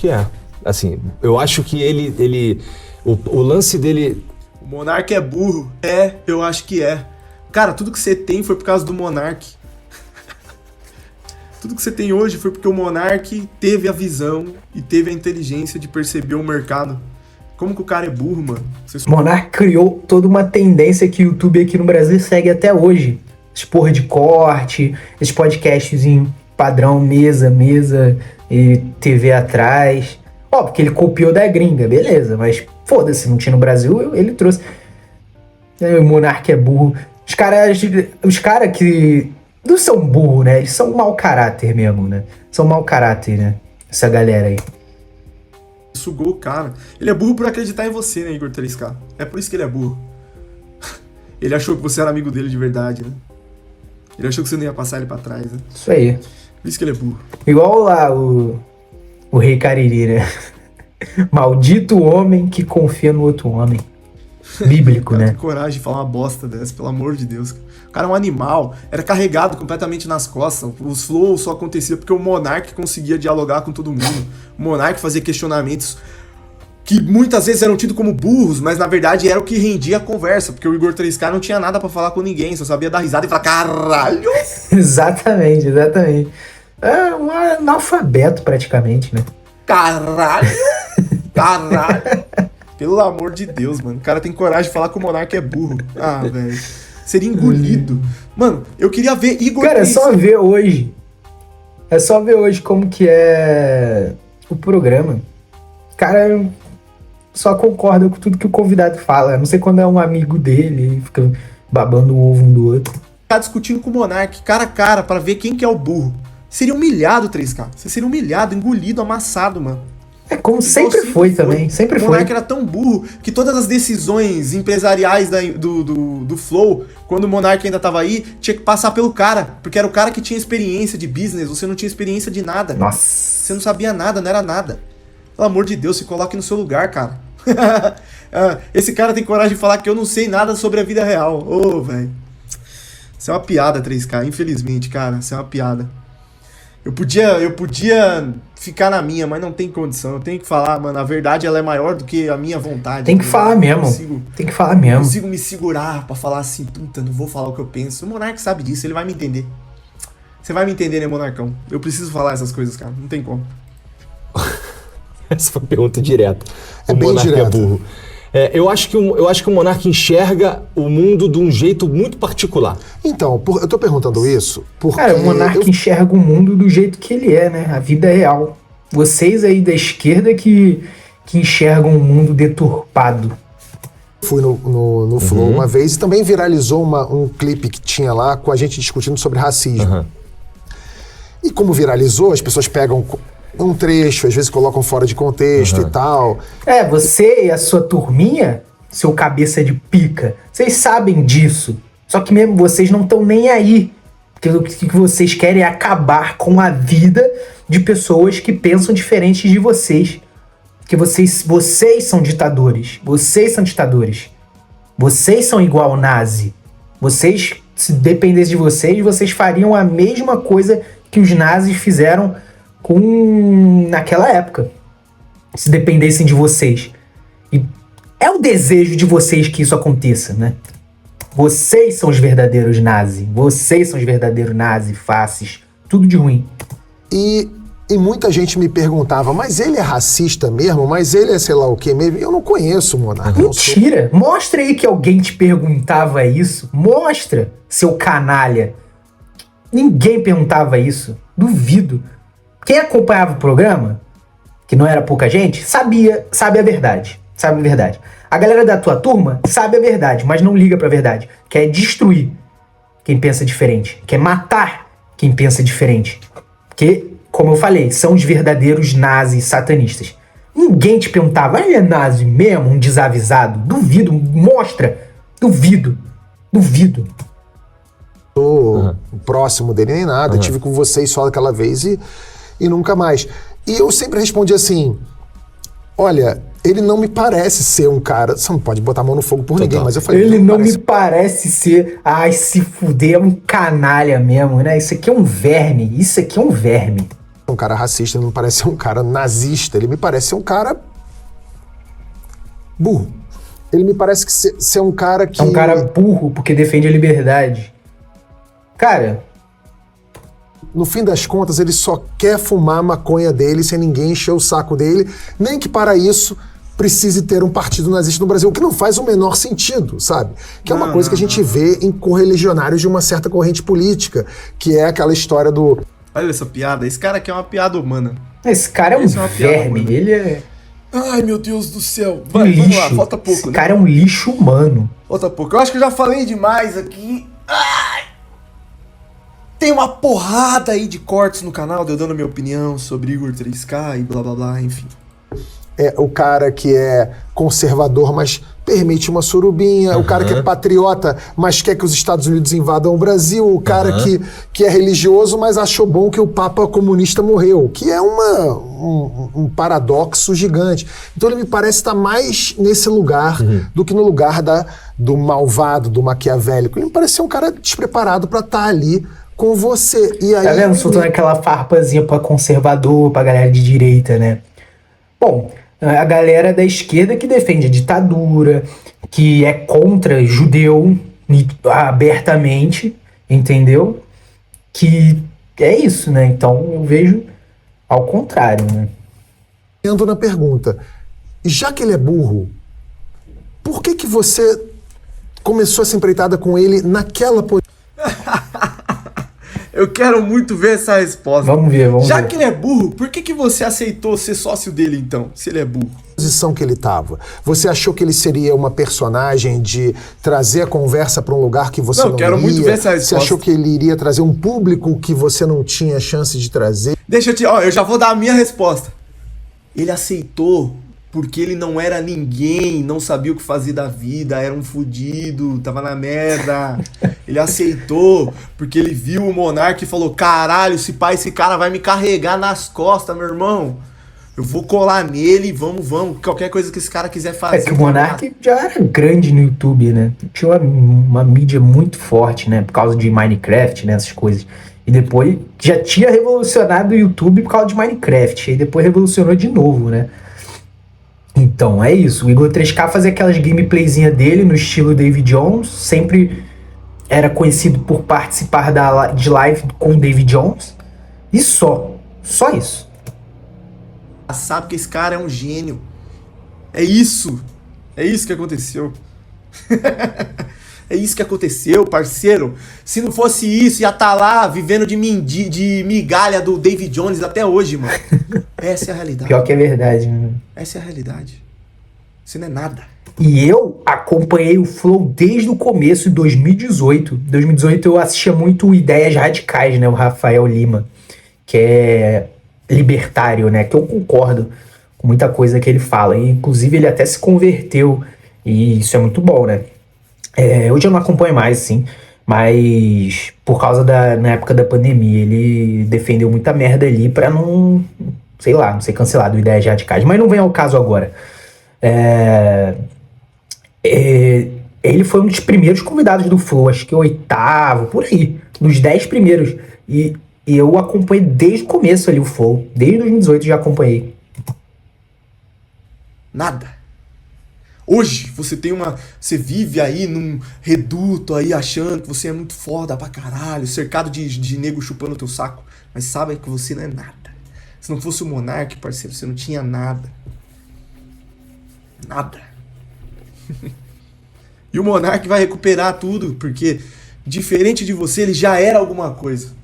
que é. Assim, eu acho que o lance dele... O Monark é burro. Eu acho que é. Cara, tudo que você tem foi por causa do Monark. Tudo que você tem hoje foi porque o Monark teve a visão e teve a inteligência de perceber o mercado. Como que o cara é burro, mano? O Monark criou toda uma tendência que o YouTube aqui no Brasil segue até hoje. Esse porra de corte, esses podcasts em padrão, mesa e TV atrás. Ó, porque ele copiou da gringa, beleza, mas foda-se, não tinha no Brasil, ele trouxe. O Monark é burro. Os caras que não são burros, né? Eles são mau caráter mesmo, né? São mau caráter, né? Essa galera aí. Sugou o cara. Ele é burro por acreditar em você, né, Igor 3K? É por isso que ele é burro. Ele achou que você era amigo dele de verdade, né? Ele achou que você não ia passar ele pra trás, né? Isso aí. Por isso que ele é burro. Igual lá o Rei Cariri, né? Maldito homem que confia no outro homem. Bíblico, né? Tem coragem de falar uma bosta dessa, pelo amor de Deus. O cara é um animal, era carregado completamente nas costas. Os flows só acontecia porque o Monark conseguia dialogar com todo mundo. O Monark fazia questionamentos que muitas vezes eram tidos como burros, mas na verdade era o que rendia a conversa, porque o Igor 3K não tinha nada pra falar com ninguém, só sabia dar risada e falar, caralho! Exatamente. É um analfabeto praticamente, né? Caralho! Pelo amor de Deus, mano. O cara tem coragem de falar que o Monark é burro. Ah, velho. Seria engolido. Mano, eu queria ver Igor... Cara, é só ver hoje. É só ver hoje como que é o programa. O cara só concorda com tudo que o convidado fala. Não sei quando é um amigo dele, fica babando o ovo um do outro. Tá discutindo com o Monark, cara a cara, pra ver quem que é o burro. Seria humilhado, 3K. Você seria humilhado, engolido, amassado, mano. É como sempre foi também, sempre foi. O Monark era tão burro que todas as decisões empresariais do Flow, quando o Monark ainda tava aí, tinha que passar pelo cara, porque era o cara que tinha experiência de business, você não tinha experiência de nada. Nossa. Você não sabia nada, não era nada. Pelo amor de Deus, se coloque no seu lugar, cara. Esse cara tem coragem de falar que eu não sei nada sobre a vida real. Ô, velho. Isso é uma piada, 3K, infelizmente, cara, isso é uma piada. Eu podia ficar na minha, mas não tem condição. Eu tenho que falar, mano, a verdade ela é maior do que a minha vontade. Tem que falar mesmo. Tem que falar mesmo. Eu consigo me segurar pra falar assim, puta, não vou falar o que eu penso. O Monark sabe disso, ele vai me entender. Você vai me entender, né, Monarcão? Eu preciso falar essas coisas, cara. Não tem como. Essa foi uma pergunta direta. É o bem Monark direta. é burro. Eu acho que o Monark enxerga o mundo de um jeito muito particular. Então, eu tô perguntando isso porque... Cara, o Monark enxerga o mundo do jeito que ele é, né? A vida é real. Vocês aí da esquerda que enxergam o mundo deturpado. Fui no Flow uma vez e também viralizou um clipe que tinha lá com a gente discutindo sobre racismo. E como viralizou, as pessoas pegam um trecho, às vezes colocam fora de contexto e tal. Você e a sua turminha, seu cabeça de pica, vocês sabem disso. Só que mesmo vocês não estão nem aí. Porque o que vocês querem é acabar com a vida de pessoas que pensam diferente de vocês. Porque vocês são ditadores. Vocês são ditadores. Vocês são igual nazi. Vocês, se dependesse de vocês fariam a mesma coisa que os nazis fizeram naquela época. Se dependessem de vocês. E é o desejo de vocês que isso aconteça, né? Vocês são os verdadeiros nazis. Vocês são os verdadeiros nazis, fascis. Tudo de ruim. E muita gente me perguntava, mas ele é racista mesmo? Mas ele é sei lá o que mesmo? Eu não conheço o Monark. Mentira! Mostra aí que alguém te perguntava isso. Mostra, seu canalha. Ninguém perguntava isso. Duvido. Quem acompanhava o programa, que não era pouca gente, sabe a verdade. Sabe a verdade. A galera da tua turma sabe a verdade, mas não liga pra verdade. Quer destruir quem pensa diferente. Quer matar quem pensa diferente. Porque, como eu falei, são os verdadeiros nazis satanistas. Ninguém te perguntava, ele é nazi mesmo? Um desavisado? Duvido, mostra. Duvido. Tô próximo dele nem nada. Tive com vocês só aquela vez e nunca mais. E eu sempre respondi assim, olha, ele não me parece ser um cara... Você não pode botar a mão no fogo por ninguém, mas eu falei... Ele não me parece ser... Ai, se fuder, é um canalha mesmo, né? Isso aqui é um verme. Um cara racista, ele não parece ser um cara nazista. Ele me parece ser um cara... burro. Ele me parece que ser um cara que... É um cara burro porque defende a liberdade. Cara... No fim das contas, ele só quer fumar a maconha dele sem ninguém encher o saco dele, nem que para isso precise ter um partido nazista no Brasil, o que não faz o menor sentido, sabe? Que é uma coisa que a gente vê em correligionários de uma certa corrente política, que é aquela história do... Olha essa piada, esse cara aqui é uma piada humana. Esse cara é um verme, ele é... Ai, meu Deus do céu. Vamos lá, falta pouco. Esse cara é um lixo humano. Falta pouco. Eu acho que eu já falei demais aqui. Ai! Tem uma porrada aí de cortes no canal, eu dando minha opinião sobre Igor 3K e blá blá blá, enfim. É o cara que é conservador, mas permite uma surubinha. O cara que é patriota, mas quer que os Estados Unidos invadam o Brasil. O cara que é religioso, mas achou bom que o Papa comunista morreu. Que é um paradoxo gigante. Então ele me parece estar mais nesse lugar do que no lugar do malvado, do maquiavélico. Ele me parece ser um cara despreparado para estar ali com você. E aí, tá vendo? Soltando aquela farpazinha pra conservador, pra galera de direita, né? Bom, a galera da esquerda que defende a ditadura, que é contra judeu abertamente, entendeu? Que é isso, né? Então eu vejo ao contrário, né? Entro na pergunta, já que ele é burro, por que você começou essa empreitada com ele naquela posição? Eu quero muito ver essa resposta. Vamos ver. Já que ele é burro, por que você aceitou ser sócio dele então, se ele é burro? Posição que ele estava. Você achou que ele seria uma personagem de trazer a conversa para um lugar que você não iria? Quero muito ver essa resposta. Você achou que ele iria trazer um público que você não tinha chance de trazer? Eu já vou dar a minha resposta. Ele aceitou porque ele não era ninguém, não sabia o que fazer da vida, era um fudido, tava na merda. Ele aceitou porque ele viu o Monark e falou, caralho, esse cara vai me carregar nas costas, meu irmão. Eu vou colar nele, vamos. Qualquer coisa que esse cara quiser fazer. É que o Monark já era grande no YouTube, né? Tinha uma mídia muito forte, né? Por causa de Minecraft, né? Essas coisas. E depois já tinha revolucionado o YouTube por causa de Minecraft. E depois revolucionou de novo, né? Então, é isso. O Igor 3K fazia aquelas gameplayzinhas dele no estilo David Jones. Sempre era conhecido por participar de live com o David Jones. E só. Só isso. Sabe que esse cara é um gênio. É isso. É isso que aconteceu. É isso que aconteceu, parceiro. Se não fosse isso, ia estar lá vivendo de migalha do David Jones até hoje, mano. Essa é a realidade. Pior que é verdade, mano. Essa é a realidade. Isso não é nada. E eu acompanhei o Flow desde o começo, de 2018. Em 2018 eu assistia muito Ideias Radicais, né? O Rafael Lima, que é libertário, né? Que eu concordo com muita coisa que ele fala. E, inclusive, ele até se converteu. E isso é muito bom, né? Hoje eu não acompanho mais, sim. Mas por causa na época da pandemia, ele defendeu muita merda ali pra não, sei lá, não ser cancelado, Ideias Radicais. Mas não vem ao caso agora. Ele foi um dos primeiros convidados do Flow, acho que o 8º, por aí, nos 10 primeiros. E eu acompanhei desde o começo ali o Flow, desde 2018 já acompanhei. Nada. Hoje você vive aí num reduto aí achando que você é muito foda pra caralho, cercado de nego chupando teu saco, mas sabe que você não é nada. Se não fosse o Monark, parceiro, você não tinha nada. Nada. E o Monark vai recuperar tudo, porque diferente de você, ele já era alguma coisa.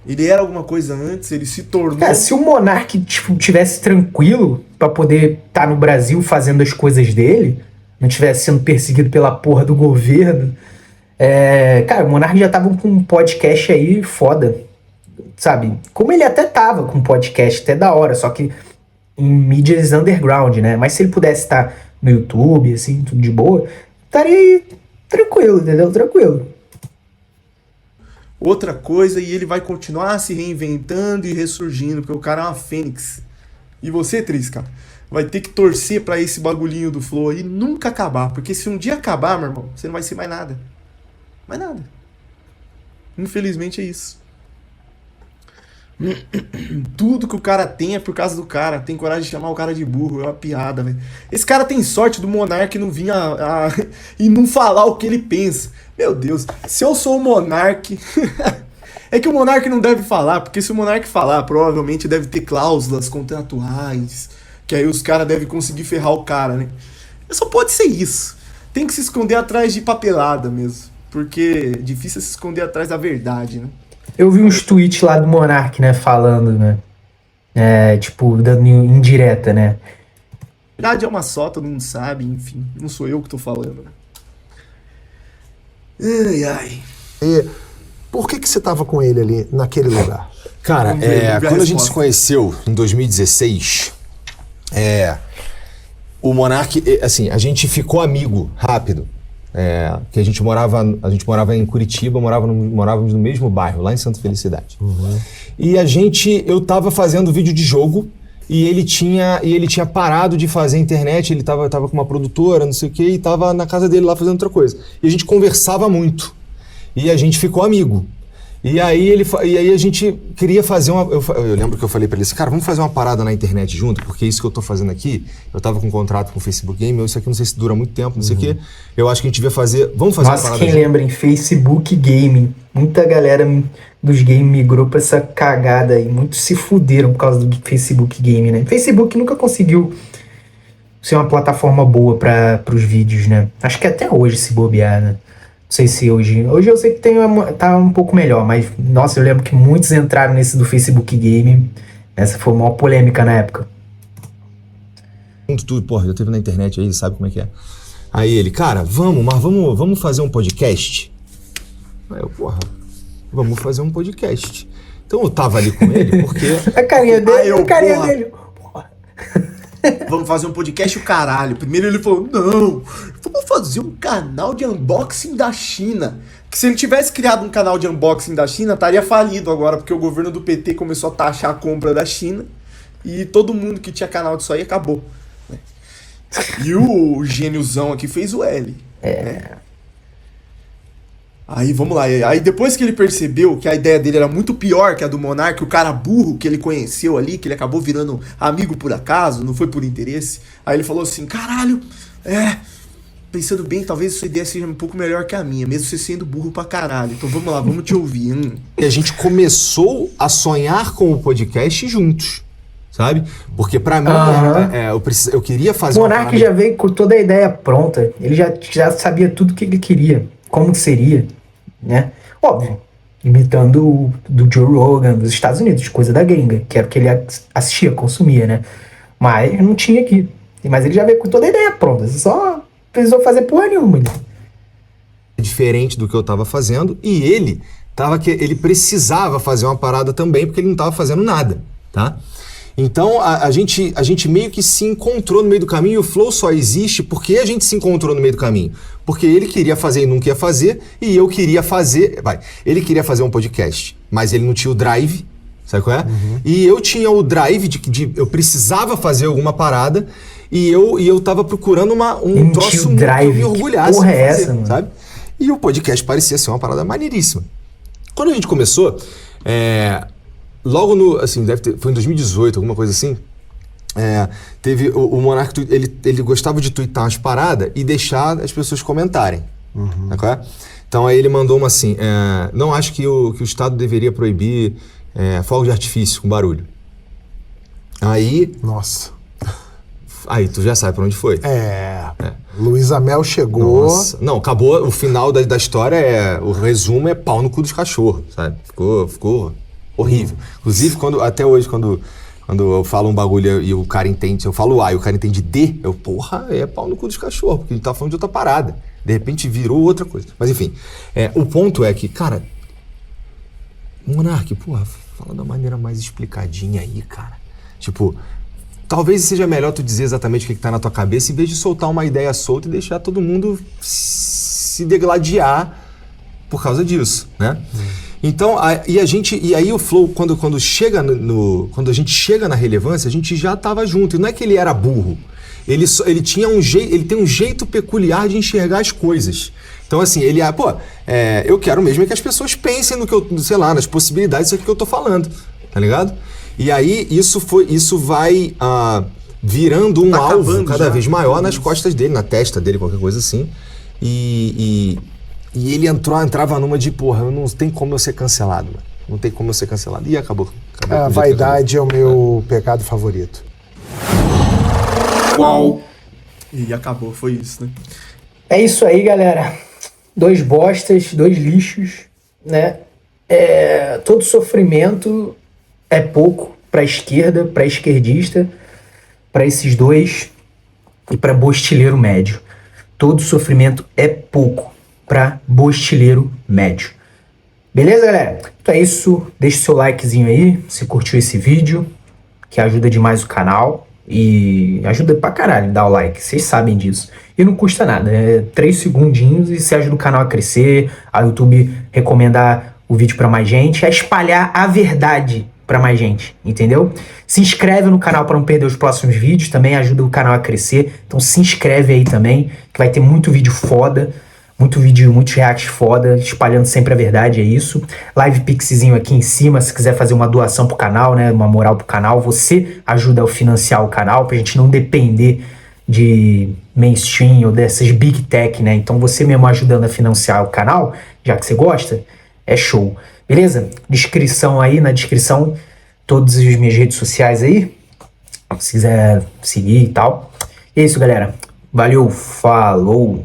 Ele era alguma coisa antes, ele se tornou... Se o Monark tivesse tranquilo pra poder estar no Brasil fazendo as coisas dele, não tivesse sendo perseguido pela porra do governo, cara, o Monark já tava com um podcast aí foda, sabe? Como ele até tava com um podcast até da hora, só que em mídias underground, né? Mas se ele pudesse estar no YouTube, assim, tudo de boa, estaria aí tranquilo, entendeu? Tranquilo. Outra coisa, e ele vai continuar se reinventando e ressurgindo, porque o cara é uma fênix. E você, Trisca, vai ter que torcer pra esse bagulhinho do Flow aí nunca acabar, porque se um dia acabar, meu irmão, você não vai ser mais nada. Mais nada. Infelizmente é isso. Tudo que o cara tem é por causa do cara. Tem coragem de chamar o cara de burro. É uma piada, velho. Esse cara tem sorte do Monark não vir e não falar o que ele pensa. Meu Deus, se eu sou o Monark... É que o Monark não deve falar, porque se o Monark falar, provavelmente deve ter cláusulas contratuais, que aí os caras devem conseguir ferrar o cara, né? Só pode ser isso. Tem que se esconder atrás de papelada mesmo, porque é difícil se esconder atrás da verdade, né? Eu vi uns tweets lá do Monark, né, falando, né, tipo, dando indireta, né. A verdade é uma só, todo mundo sabe, enfim, não sou eu que tô falando, né. Ai, ai. E por que você tava com ele ali, naquele lugar? Cara, Vamos ver quando a gente se conheceu, em 2016, o Monark, assim, a gente ficou amigo rápido. Que a gente morava em Curitiba, morávamos no mesmo bairro, lá em Santa Felicidade. Uhum. E eu tava fazendo vídeo de jogo e ele tinha parado de fazer internet, ele tava com uma produtora, não sei o que, e tava na casa dele lá fazendo outra coisa. E a gente conversava muito. E a gente ficou amigo. E aí a gente queria fazer uma... Eu lembro que eu falei pra ele assim, cara, vamos fazer uma parada na internet junto, porque isso que eu tô fazendo aqui, eu tava com um contrato com o Facebook Game, isso aqui não sei se dura muito tempo, não sei o quê. Eu acho que a gente devia fazer... Vamos fazer uma parada quem junto. lembra, em Facebook Gaming, muita galera dos games migrou pra essa cagada aí, muitos se fuderam por causa do Facebook Game, né? Facebook nunca conseguiu ser uma plataforma boa pros vídeos, né? Acho que até hoje, se bobear, né? Não sei se hoje eu sei que tá um pouco melhor, mas nossa, eu lembro que muitos entraram nesse do Facebook Game. Essa foi uma maior polêmica na época. Tudo, porra, já teve na internet aí, sabe como é que é. Aí ele, cara, vamos fazer um podcast? Aí eu, porra, vamos fazer um podcast. Então eu tava ali com ele porque... A carinha dele. Porra. Vamos fazer um podcast, o caralho. Primeiro ele falou, não, vamos fazer um canal de unboxing da China. Que se ele tivesse criado um canal de unboxing da China, estaria falido agora, porque o governo do PT começou a taxar a compra da China e todo mundo que tinha canal disso aí acabou. Né? E o gêniozão aqui fez o L. Né? Aí vamos lá. Aí depois que ele percebeu que a ideia dele era muito pior que a do Monark, o cara burro que ele conheceu ali, que ele acabou virando amigo por acaso, não foi por interesse. Aí ele falou assim: caralho, pensando bem, talvez sua ideia seja um pouco melhor que a minha, mesmo você sendo burro pra caralho. Então vamos lá, vamos te ouvir. E a gente começou a sonhar com o podcast juntos, sabe? Porque pra mim, eu queria fazer O Monark já veio com toda a ideia pronta. Ele já sabia tudo o que ele queria, como seria, né? Óbvio, imitando o do Joe Rogan dos Estados Unidos, coisa da gringa, que era o que ele assistia, consumia, né? Mas não tinha aqui. Mas ele já veio com toda a ideia pronta, só precisou fazer porra nenhuma. Diferente do que eu tava fazendo, e ele precisava fazer uma parada também, porque ele não tava fazendo nada, tá? Então a gente meio que se encontrou no meio do caminho, e o Flow só existe porque a gente se encontrou no meio do caminho. Porque ele queria fazer e nunca ia fazer, e eu queria fazer. Ele queria fazer um podcast, mas ele não tinha o drive, sabe qual é? E eu tinha o drive de eu precisava fazer alguma parada, e eu tava procurando um troço muito que eu me orgulhasse porra de fazer, essa, mano? sabe? E o podcast parecia ser uma parada maneiríssima. Quando a gente começou, logo no, assim, foi em 2018, alguma coisa assim, teve o Monark, ele gostava de twittar umas paradas e deixar as pessoas comentarem. Sabe? Então aí ele mandou uma assim, não acho que o Estado deveria proibir fogo de artifício com barulho. Aí... Nossa. Aí tu já sabe pra onde foi. Luísa Mel chegou. Nossa. Não, acabou, o final da história o resumo é pau no cu dos cachorros, sabe? Ficou horrível. Inclusive, até hoje, quando eu falo um bagulho e o cara entende, eu falo A e o cara entende D, porra, é pau no cu dos cachorros, porque a gente tá falando de outra parada. De repente virou outra coisa. Mas enfim, o ponto é que, cara, Monark, porra, fala da maneira mais explicadinha aí, cara. Tipo, talvez seja melhor tu dizer exatamente o que tá na tua cabeça, em vez de soltar uma ideia solta e deixar todo mundo se degladiar por causa disso, né? Então, e aí o Flow, quando a gente chega na relevância, a gente já tava junto. E não é que ele era burro. Ele tem um jeito peculiar de enxergar as coisas. Então, assim, eu quero mesmo que as pessoas pensem no que eu, sei lá, nas possibilidades disso aqui que eu tô falando, tá ligado? E aí, isso vai virando um alvo cada vez maior nas costas dele, na testa dele, qualquer coisa assim. E ele entrava numa de, porra, não tem como eu ser cancelado, mano. Não tem como eu ser cancelado. E acabou. A vaidade é o meu pecado favorito. Qual? E acabou, foi isso, né? É isso aí, galera. 2 bostas, 2 lixos, né? Todo sofrimento é pouco pra esquerda, pra esquerdista, pra esses dois e pra bostileiro médio. Todo sofrimento é pouco pra bostileiro médio. Beleza, galera? Então é isso. Deixa o seu likezinho aí, se curtiu esse vídeo, que ajuda demais o canal. E ajuda pra caralho dar o like, vocês sabem disso. E não custa nada, 3 segundinhos e você ajuda o canal a crescer, a YouTube recomendar o vídeo pra mais gente, a espalhar a verdade pra mais gente, entendeu? Se inscreve no canal pra não perder os próximos vídeos, também ajuda o canal a crescer. Então se inscreve aí também, que vai ter muito vídeo foda, muitos reacts foda, espalhando sempre a verdade, é isso. Live Pixzinho aqui em cima, se quiser fazer uma doação pro canal, né, uma moral pro canal, você ajuda a financiar o canal, pra gente não depender de mainstream ou dessas big tech, né, então você mesmo ajudando a financiar o canal, já que você gosta, é show, beleza? Descrição aí, na descrição, todas as minhas redes sociais aí, se quiser seguir e tal. E é isso, galera. Valeu, falou!